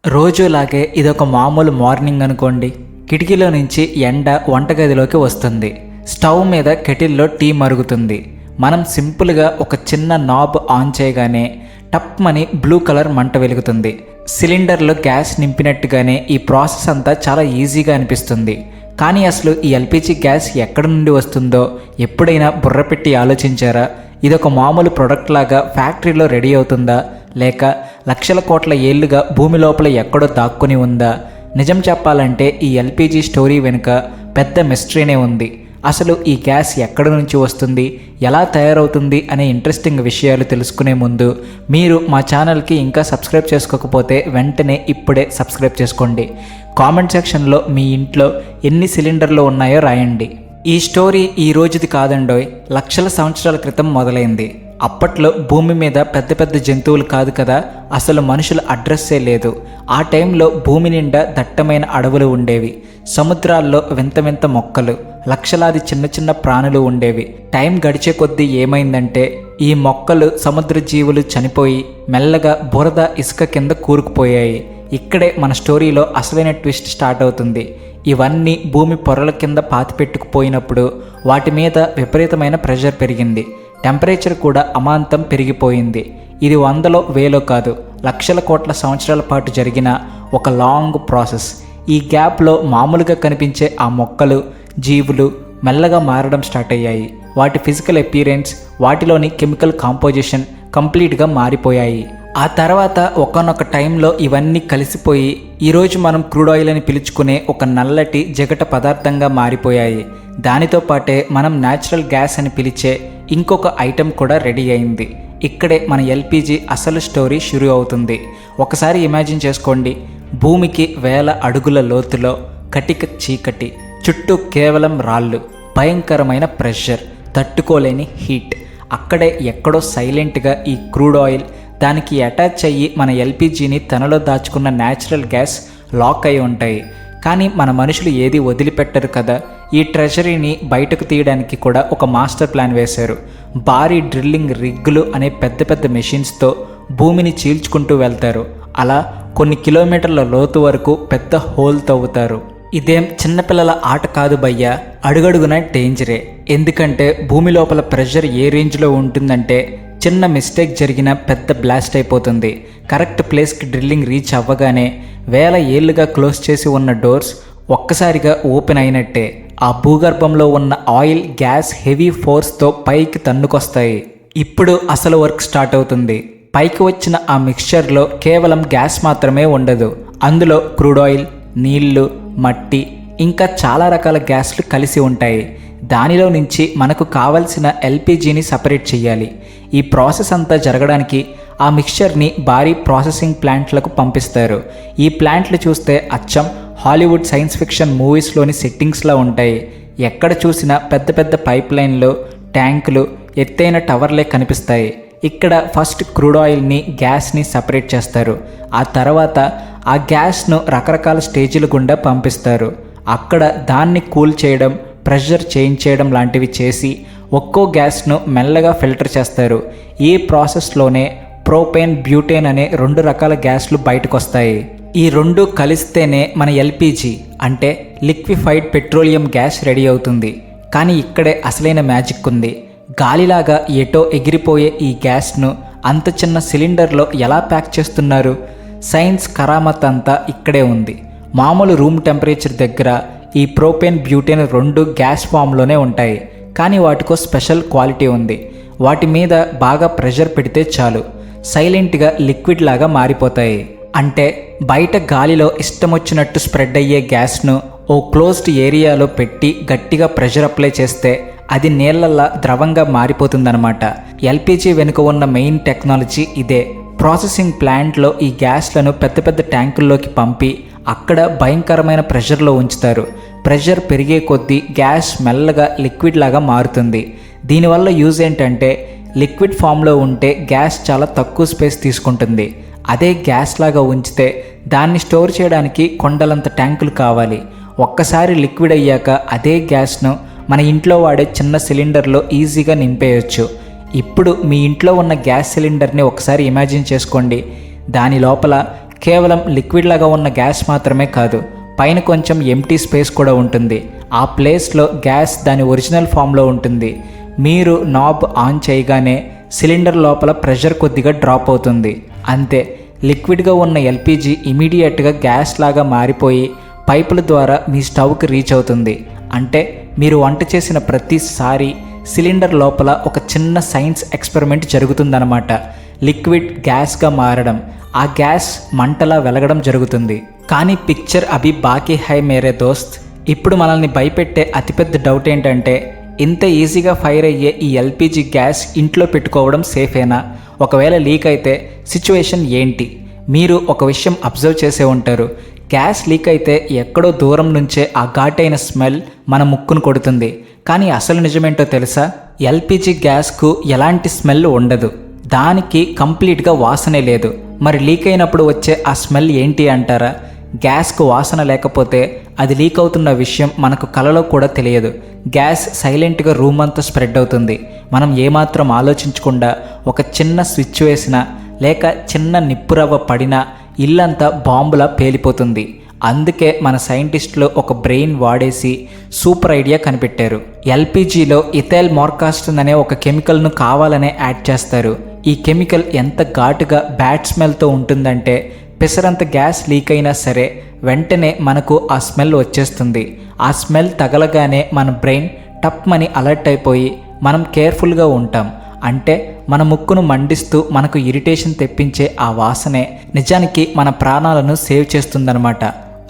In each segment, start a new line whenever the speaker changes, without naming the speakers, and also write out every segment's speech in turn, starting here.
రోజులాగే ఇదొక మామూలు మార్నింగ్ అనుకోండి. కిటికీలో నుంచి ఎండ వంటగదిలోకి వస్తుంది. స్టవ్ మీద కెటిల్లో టీ మరుగుతుంది. మనం సింపుల్గా ఒక చిన్న నాబ్ ఆన్ చేయగానే టప్మని బ్లూ కలర్ మంట వెలుగుతుంది. సిలిండర్లో గ్యాస్ నింపినట్టుగానే ఈ ప్రాసెస్ అంతా చాలా ఈజీగా అనిపిస్తుంది. కానీ అసలు ఈ ఎల్పిజి గ్యాస్ ఎక్కడి నుండి వస్తుందో ఎప్పుడైనా బుర్ర పెట్టి ఆలోచించారా? ఇదొక మామూలు ప్రొడక్ట్ లాగా ఫ్యాక్టరీలో రెడీ అవుతుందా, లేక లక్షల కోట్ల ఏళ్లుగా భూమి లోపల ఎక్కడో దాక్కుని ఉందా? నిజం చెప్పాలంటే ఈ ఎల్పిజి స్టోరీ వెనుక పెద్ద మిస్టరీనే ఉంది. అసలు ఈ గ్యాస్ ఎక్కడి నుంచి వస్తుంది, ఎలా తయారవుతుంది అనే ఇంట్రెస్టింగ్ విషయాలు తెలుసుకునే ముందు మీరు మా ఛానల్కి ఇంకా సబ్స్క్రైబ్ చేసుకోకపోతే వెంటనే ఇప్పుడే సబ్స్క్రైబ్ చేసుకోండి. కామెంట్ సెక్షన్లో మీ ఇంట్లో ఎన్ని సిలిండర్లు ఉన్నాయో రాయండి. ఈ స్టోరీ ఈ రోజుది కాదండోయ్, లక్షల సంవత్సరాల క్రితం మొదలైంది. అప్పట్లో భూమి మీద పెద్ద పెద్ద జంతువులు కాదు కదా, అసలు మనుషుల అడ్రస్సే లేదు. ఆ టైంలో భూమి నిండా దట్టమైన అడవులు ఉండేవి. సముద్రాల్లో వింత వింత మొక్కలు, లక్షలాది చిన్న చిన్న ప్రాణులు ఉండేవి. టైం గడిచే కొద్దీ ఏమైందంటే ఈ మొక్కలు, సముద్ర జీవులు చనిపోయి మెల్లగా బురద, ఇసుక కింద కూరుకుపోయాయి. ఇక్కడే మన స్టోరీలో అసలైన ట్విస్ట్ స్టార్ట్ అవుతుంది. ఇవన్నీ భూమి పొరల కింద పాతిపెట్టుకుపోయినప్పుడు వాటి మీద విపరీతమైన ప్రెషర్ పెరిగింది. టెంపరేచర్ కూడా అమాంతం పెరిగిపోయింది. ఇది వందలో వేలో కాదు, లక్షల కోట్ల సంవత్సరాల పాటు జరిగిన ఒక లాంగ్ ప్రాసెస్. ఈ గ్యాప్లో మామూలుగా కనిపించే ఆ మొక్కలు, జీవులు మెల్లగా మారడం స్టార్ట్ అయ్యాయి. వాటి ఫిజికల్ అపియరెన్స్, వాటిలోని కెమికల్ కాంపోజిషన్ కంప్లీట్గా మారిపోయాయి. ఆ తర్వాత ఒకానొక టైంలో ఇవన్నీ కలిసిపోయి ఈరోజు మనం క్రూడ్ ఆయిల్ అని పిలుచుకునే ఒక నల్లటి జిగట పదార్థంగా మారిపోయాయి. దానితో పాటే మనం న్యాచురల్ గ్యాస్ అని పిలిచే ఇంకొక ఐటెం కూడా రెడీ అయింది. ఇక్కడే మన ఎల్పిజి అసలు స్టోరీ షురూ అవుతుంది. ఒకసారి ఇమాజిన్ చేసుకోండి, భూమికి వేల అడుగుల లోతులో కటిక చీకటి, చుట్టూ కేవలం రాళ్ళు, భయంకరమైన ప్రెషర్, తట్టుకోలేని హీట్. అక్కడే ఎక్కడో సైలెంట్గా ఈ క్రూడ్ ఆయిల్, దానికి అటాచ్ అయ్యి మన ఎల్పిజిని తనలో దాచుకున్న న్యాచురల్ గ్యాస్ లాక్ అయి ఉంటాయి. కానీ మన మనుషులు ఏది వదిలిపెట్టరు కదా. ఈ ట్రెజరీని బయటకు తీయడానికి కూడా ఒక మాస్టర్ ప్లాన్ వేశారు. భారీ డ్రిల్లింగ్ రిగ్గులు అనే పెద్ద పెద్ద మెషిన్స్తో భూమిని చీల్చుకుంటూ వెళ్తారు. అలా కొన్ని కిలోమీటర్ల లోతు వరకు పెద్ద హోల్ తవ్వుతారు. ఇదేం చిన్నపిల్లల ఆట కాదు భయ్యా, అడుగడుగున డేంజరే. ఎందుకంటే భూమి లోపల ప్రెషర్ ఏ రేంజ్లో ఉంటుందంటే చిన్న మిస్టేక్ జరిగిన పెద్ద బ్లాస్ట్ అయిపోతుంది. కరెక్ట్ ప్లేస్కి డ్రిల్లింగ్ రీచ్ అవ్వగానే వేల ఏళ్లుగా క్లోజ్ చేసి ఉన్న డోర్స్ ఒక్కసారిగా ఓపెన్ అయినట్టే. ఆ భూగర్భంలో ఉన్న ఆయిల్, గ్యాస్ హెవీ ఫోర్స్తో పైకి తన్నుకొస్తాయి. ఇప్పుడు అసలు వర్క్ స్టార్ట్ అవుతుంది. పైకి వచ్చిన ఆ మిక్స్చర్లో కేవలం గ్యాస్ మాత్రమే ఉండదు. అందులో క్రూడ్ ఆయిల్, నీళ్లు, మట్టి, ఇంకా చాలా రకాల గ్యాస్లు కలిసి ఉంటాయి. దానిలో నుంచి మనకు కావలసిన ఎల్పిజిని సపరేట్ చేయాలి. ఈ ప్రాసెస్ అంతా జరగడానికి ఆ మిక్స్చర్ని భారీ ప్రాసెసింగ్ ప్లాంట్లకు పంపిస్తారు. ఈ ప్లాంట్లు చూస్తే అచ్చం హాలీవుడ్ సైన్స్ ఫిక్షన్ మూవీస్లోని సెట్టింగ్స్లా ఉంటాయి. ఎక్కడ చూసినా పెద్ద పెద్ద పైప్ లైన్లు, ట్యాంకులు, ఎత్తైన టవర్లే కనిపిస్తాయి. ఇక్కడ ఫస్ట్ క్రూడ్ ఆయిల్ని, గ్యాస్ని సపరేట్ చేస్తారు. ఆ తర్వాత ఆ గ్యాస్ను రకరకాల స్టేజీల గుండా పంపిస్తారు. అక్కడ దాన్ని కూల్ చేయడం, ప్రెషర్ చేంజ్ చేయడం లాంటివి చేసి ఒక్కో గ్యాస్ను మెల్లగా ఫిల్టర్ చేస్తారు. ఈ ప్రాసెస్లోనే ప్రోపేన్, బ్యూటేన్ అనే 2 రకాల గ్యాస్లు బయటకు వస్తాయి. ఈ 2 కలిస్తేనే మన ఎల్పిజి అంటే లిక్విఫైడ్ పెట్రోలియం గ్యాస్ రెడీ అవుతుంది. కానీ ఇక్కడే అసలైన మ్యాజిక్ ఉంది. గాలిలాగా ఎటో ఎగిరిపోయే ఈ గ్యాస్ను అంత చిన్న సిలిండర్లో ఎలా ప్యాక్ చేస్తున్నారు? సైన్స్ కరామత్ అంతా ఇక్కడే ఉంది. మామూలు రూమ్ టెంపరేచర్ దగ్గర ఈ ప్రోపేన్, బ్యూటేన్ 2 గ్యాస్ ఫామ్లోనే ఉంటాయి. కానీ వాటికో స్పెషల్ క్వాలిటీ ఉంది. వాటి మీద బాగా ప్రెషర్ పెడితే చాలు, సైలెంట్గా లిక్విడ్ లాగా మారిపోతాయి. అంటే బయట గాలిలో ఇష్టం వచ్చినట్టు స్ప్రెడ్ అయ్యే గ్యాస్ను ఓ క్లోజ్డ్ ఏరియాలో పెట్టి గట్టిగా ప్రెషర్ అప్లై చేస్తే అది నీళ్లలా ద్రవంగా మారిపోతుందన్నమాట. ఎల్పిజి వెనుక ఉన్న మెయిన్ టెక్నాలజీ ఇదే. ప్రాసెసింగ్ ప్లాంట్లో ఈ గ్యాస్లను పెద్ద పెద్ద ట్యాంకుల్లోకి పంపి అక్కడ భయంకరమైన ప్రెషర్లో ఉంచుతారు. ప్రెషర్ పెరిగే కొద్దీ గ్యాస్ మెల్లగా లిక్విడ్ లాగా మారుతుంది. దీనివల్ల యూజ్ ఏంటంటే లిక్విడ్ ఫామ్లో ఉంటే గ్యాస్ చాలా తక్కువ స్పేస్ తీసుకుంటుంది. అదే గ్యాస్ లాగా ఉంచితే దాన్ని స్టోర్ చేయడానికి కొండలంత ట్యాంకులు కావాలి. ఒక్కసారి లిక్విడ్ అయ్యాక అదే గ్యాస్ను మన ఇంట్లో వాడే చిన్న సిలిండర్లో ఈజీగా నింపేయచ్చు. ఇప్పుడు మీ ఇంట్లో ఉన్న గ్యాస్ సిలిండర్ని ఒకసారి ఇమాజిన్ చేసుకోండి. దాని లోపల కేవలం లిక్విడ్ లాగా ఉన్న గ్యాస్ మాత్రమే కాదు, పైన కొంచెం ఎంటీ స్పేస్ కూడా ఉంటుంది. ఆ ప్లేస్లో గ్యాస్ దాని ఒరిజినల్ ఫామ్లో ఉంటుంది. మీరు నాబ్ ఆన్ చేయగానే సిలిండర్ లోపల ప్రెషర్ కొద్దిగా డ్రాప్ అవుతుంది, అంతే. లిక్విడ్గా ఉన్న ఎల్పిజి ఇమీడియట్గా గ్యాస్ లాగా మారిపోయి పైపుల ద్వారా మీ స్టవ్కి రీచ్ అవుతుంది. అంటే మీరు వంట చేసిన ప్రతిసారి సిలిండర్ లోపల ఒక చిన్న సైన్స్ ఎక్స్పెరిమెంట్ జరుగుతుందన్నమాట. లిక్విడ్ గ్యాస్గా మారడం, ఆ గ్యాస్ మంటలా వెలగడం జరుగుతుంది. కానీ పిక్చర్ అభి బాకీ హై మేరే దోస్త్. ఇప్పుడు మనల్ని భయపెట్టే అతిపెద్ద డౌట్ ఏంటంటే, ఇంత ఈజీగా ఫైర్ అయ్యే ఈ ఎల్పిజి గ్యాస్ ఇంట్లో పెట్టుకోవడం సేఫేనా? ఒకవేళ లీక్ అయితే సిచ్యువేషన్ ఏంటి? మీరు ఒక విషయం అబ్జర్వ్ చేసే ఉంటారు. గ్యాస్ లీక్ అయితే ఎక్కడో దూరం నుంచే ఆ ఘాటైన స్మెల్ మన ముక్కును కొడుతుంది. కానీ అసలు నిజమేంటో తెలుసా? ఎల్పిజి గ్యాస్కు ఎలాంటి స్మెల్ ఉండదు, దానికి కంప్లీట్గా వాసనే లేదు. మరి లీక్ అయినప్పుడు వచ్చే ఆ స్మెల్ ఏంటి అంటారా? గ్యాస్కు వాసన లేకపోతే అది లీక్ అవుతున్న విషయం మనకు కలలో కూడా తెలియదు. గ్యాస్ సైలెంట్గా రూమ్ అంతా స్ప్రెడ్ అవుతుంది. మనం ఏమాత్రం ఆలోచించకుండా ఒక చిన్న స్విచ్ వేసినా లేక చిన్న నిప్పురవ్వ పడినా ఇల్లంతా బాంబులా పేలిపోతుంది. అందుకే మన సైంటిస్టులు ఒక బ్రెయిన్ వాడేసి సూపర్ ఐడియా కనిపెట్టారు. ఎల్పిజిలో ఇథైల్ మార్కాస్టన్ అనే ఒక కెమికల్ను కావాలనే యాడ్ చేస్తారు. ఈ కెమికల్ ఎంత ఘాటుగా బ్యాడ్ స్మెల్తో ఉంటుందంటే పెసరంత గ్యాస్ లీక్ అయినా సరే వెంటనే మనకు ఆ స్మెల్ వచ్చేస్తుంది. ఆ స్మెల్ తగలగానే మన బ్రెయిన్ టప్మని అలర్ట్ అయిపోయి మనం కేర్ఫుల్గా ఉంటాం. అంటే మన ముక్కును మండిస్తూ మనకు ఇరిటేషన్ తెప్పించే ఆ వాసనే నిజానికి మన ప్రాణాలను సేవ్ చేస్తుందన్నమాట.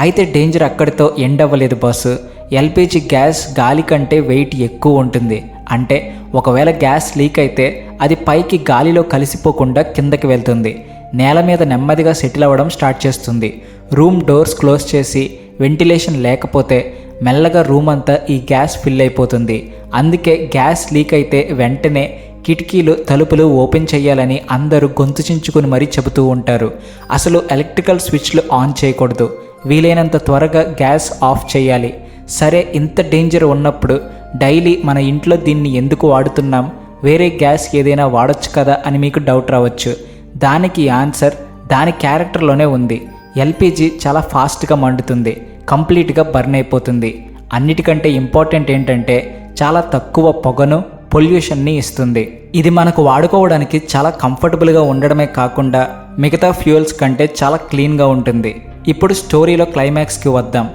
అయితే డేంజర్ అక్కడితో ఎండ్ అవ్వలేదు బాసు. ఎల్పిజి గ్యాస్ గాలి కంటే వెయిట్ ఎక్కువ ఉంటుంది. అంటే ఒకవేళ గ్యాస్ లీక్ అయితే అది పైకి గాలిలో కలిసిపోకుండా కిందకి వెళ్తుంది. నేల మీద నెమ్మదిగా సెటిల్ అవ్వడం స్టార్ట్ చేస్తుంది. రూమ్ డోర్స్ క్లోజ్ చేసి వెంటిలేషన్ లేకపోతే మెల్లగా రూమ్ అంతా ఈ గ్యాస్ ఫిల్ అయిపోతుంది. అందుకే గ్యాస్ లీక్ అయితే వెంటనే కిటికీలు తలుపులు ఓపెన్ చేయాలని అందరూ గొంతు చించుకుని మరీ చెబుతూ ఉంటారు. అసలు ఎలక్ట్రికల్ స్విచ్లు ఆన్ చేయకూడదు, వీలైనంత త్వరగా గ్యాస్ ఆఫ్ చేయాలి. సరే, ఇంత డేంజర్ ఉన్నప్పుడు డైలీ మన ఇంట్లో దీన్ని ఎందుకు వాడుతున్నాం? వేరే గ్యాస్ ఏదైనా వాడొచ్చు కదా అని మీకు డౌట్ రావచ్చు. దానికి ఆన్సర్ దాని క్యారెక్టర్లోనే ఉంది. ఎల్పిజి చాలా ఫాస్ట్గా మండుతుంది, కంప్లీట్గా బర్న్ అయిపోతుంది. అన్నిటికంటే ఇంపార్టెంట్ ఏంటంటే చాలా తక్కువ పొగను పొల్యూషన్ని ఇస్తుంది. ఇది మనకు వాడుకోవడానికి చాలా కంఫర్టబుల్గా ఉండడమే కాకుండా మిగతా ఫ్యూయల్స్ కంటే చాలా క్లీన్గా ఉంటుంది. ఇప్పుడు స్టోరీలో క్లైమాక్స్కి వద్దాం.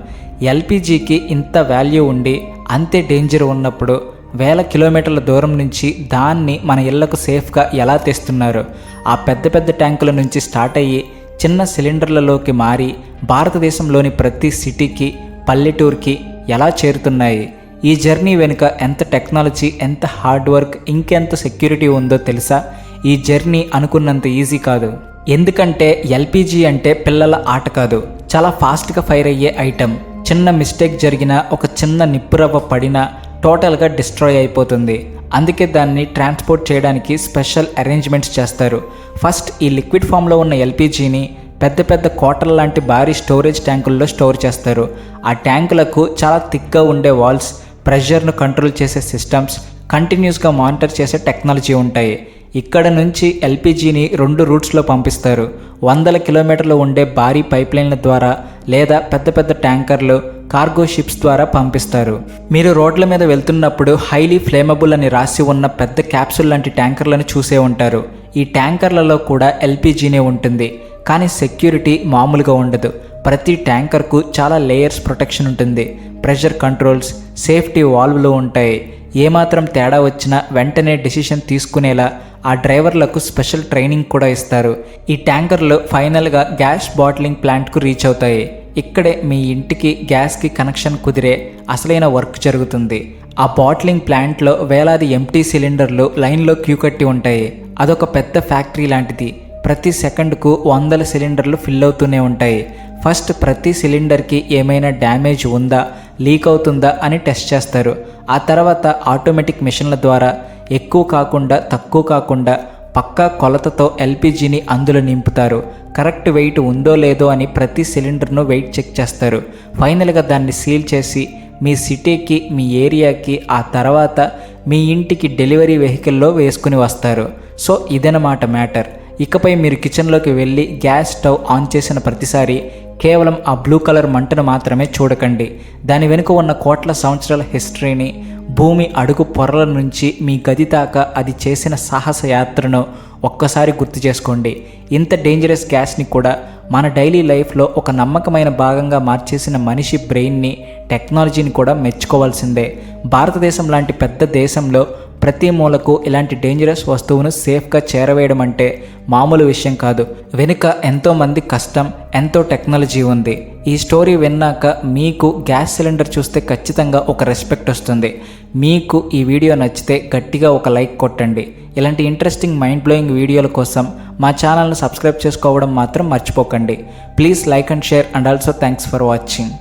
ఎల్పిజికి ఇంత వాల్యూ ఉండి అంతే డేంజర్ ఉన్నప్పుడు వేల కిలోమీటర్ల దూరం నుంచి దాన్ని మన ఇళ్లకు సేఫ్గా ఎలా తెస్తున్నారు? ఆ పెద్ద పెద్ద ట్యాంకుల నుంచి స్టార్ట్ అయ్యి చిన్న సిలిండర్లలోకి మారి భారతదేశంలోని ప్రతి సిటీకి పల్లెటూరుకి ఎలా చేరుతున్నాయి? ఈ జర్నీ వెనుక ఎంత టెక్నాలజీ, ఎంత హార్డ్ వర్క్, ఇంకెంత సెక్యూరిటీ ఉందో తెలుసా? ఈ జర్నీ అనుకున్నంత ఈజీ కాదు. ఎందుకంటే ఎల్పిజి అంటే పిల్లల ఆట కాదు, చాలా ఫాస్ట్గా ఫైర్ అయ్యే ఐటెం. చిన్న మిస్టేక్ జరిగినా, ఒక చిన్న నిప్పురవ్వ పడినా టోటల్గా డిస్ట్రాయ్ అయిపోతుంది. అందుకే దాన్ని ట్రాన్స్పోర్ట్ చేయడానికి స్పెషల్ అరేంజ్మెంట్స్ చేస్తారు. ఫస్ట్ ఈ లిక్విడ్ ఫామ్లో ఉన్న ఎల్పిజిని పెద్ద పెద్ద కోటల లాంటి భారీ స్టోరేజ్ ట్యాంకుల్లో స్టోర్ చేస్తారు. ఆ ట్యాంకులకు చాలా థిక్గా ఉండే వాల్స్, ప్రెషర్ను కంట్రోల్ చేసే సిస్టమ్స్, కంటిన్యూస్గా మానిటర్ చేసే టెక్నాలజీ ఉంటాయి. ఇక్కడ నుంచి ఎల్పిజిని 2 రూట్స్లో పంపిస్తారు. 100 కిలోమీటర్లు ఉండే భారీ పైప్లైన్ల ద్వారా లేదా పెద్ద పెద్ద ట్యాంకర్లు, కార్గో షిప్స్ ద్వారా పంపిస్తారు. మీరు రోడ్ల మీద వెళ్తున్నప్పుడు హైలీ ఫ్లేమబుల్ అని రాసి ఉన్న పెద్ద క్యాప్సూల్ లాంటి ట్యాంకర్లను చూసే ఉంటారు. ఈ ట్యాంకర్లలో కూడా ఎల్పిజినే ఉంటుంది. కానీ సెక్యూరిటీ మామూలుగా ఉండదు. ప్రతి ట్యాంకర్కు చాలా లేయర్స్ ప్రొటెక్షన్ ఉంటుంది. ప్రెషర్ కంట్రోల్స్, సేఫ్టీ వాల్వ్లు ఉంటాయి. ఏమాత్రం తేడా వచ్చినా వెంటనే డెసిషన్ తీసుకునేలా ఆ డ్రైవర్లకు స్పెషల్ ట్రైనింగ్ కూడా ఇస్తారు. ఈ ట్యాంకర్లు ఫైనల్గా గ్యాస్ బాటిలింగ్ ప్లాంట్కు రీచ్ అవుతాయి. ఇక్కడే మీ ఇంటికి గ్యాస్కి కనెక్షన్ కుదిరే అసలైన వర్క్ జరుగుతుంది. ఆ బాటిలింగ్ ప్లాంట్లో వేలాది ఎంటీ సిలిండర్లు లైన్లో క్యూ కట్టి ఉంటాయి. అదొక పెద్ద ఫ్యాక్టరీ లాంటిది. ప్రతి సెకండ్కు 100 సిలిండర్లు ఫిల్ అవుతూనే ఉంటాయి. ఫస్ట్ ప్రతి సిలిండర్కి ఏమైనా డ్యామేజ్ ఉందా, లీక్ అవుతుందా అని టెస్ట్ చేస్తారు. ఆ తర్వాత ఆటోమేటిక్ మిషన్ల ద్వారా ఎక్కువ కాకుండా తక్కువ కాకుండా పక్కా కొలతతో ఎల్పిజిని అందులో నింపుతారు. కరెక్ట్ వెయిట్ ఉందో లేదో అని ప్రతి సిలిండర్ను వెయిట్ చెక్ చేస్తారు. ఫైనల్గా దాన్ని సీల్ చేసి మీ సిటీకి, మీ ఏరియాకి, ఆ తర్వాత మీ ఇంటికి డెలివరీ వెహికల్లో వేసుకుని వస్తారు. సో ఇదన్నమాట మ్యాటర్. ఇకపై మీరు కిచెన్లోకి వెళ్ళి గ్యాస్ స్టవ్ ఆన్ చేసిన ప్రతిసారి కేవలం ఆ బ్లూ కలర్ మంటను మాత్రమే చూడకండి. దాని వెనుక ఉన్న కోట్ల సంవత్సరాల హిస్టరీని, భూమి అడుగు పొరల నుంచి మీ గది దాకా అది చేసిన సాహస యాత్రను ఒక్కసారి గుర్తు చేసుకోండి. ఇంత డేంజరస్ గ్యాస్ని కూడా మన డైలీ లైఫ్లో ఒక నమ్మకమైన భాగంగా మార్చేసిన మనిషి బ్రెయిన్ని, టెక్నాలజీని కూడా మెచ్చుకోవాల్సిందే. భారతదేశం లాంటి పెద్ద దేశంలో ప్రతి మూలకు ఇలాంటి డేంజరస్ వస్తువును సేఫ్గా చేరవేయడం అంటే మామూలు విషయం కాదు. వెనుక ఎంతోమంది కష్టం, ఎంతో టెక్నాలజీ ఉంది. ఈ స్టోరీ విన్నాక మీకు గ్యాస్ సిలిండర్ చూస్తే ఖచ్చితంగా ఒక రెస్పెక్ట్ వస్తుంది. మీకు ఈ వీడియో నచ్చితే గట్టిగా ఒక లైక్ కొట్టండి. ఇలాంటి ఇంట్రెస్టింగ్ మైండ్ బ్లోయింగ్ వీడియోల కోసం మా ఛానల్ని సబ్స్క్రైబ్ చేసుకోవడం మాత్రం మర్చిపోకండి. Please like and share and also thanks for watching.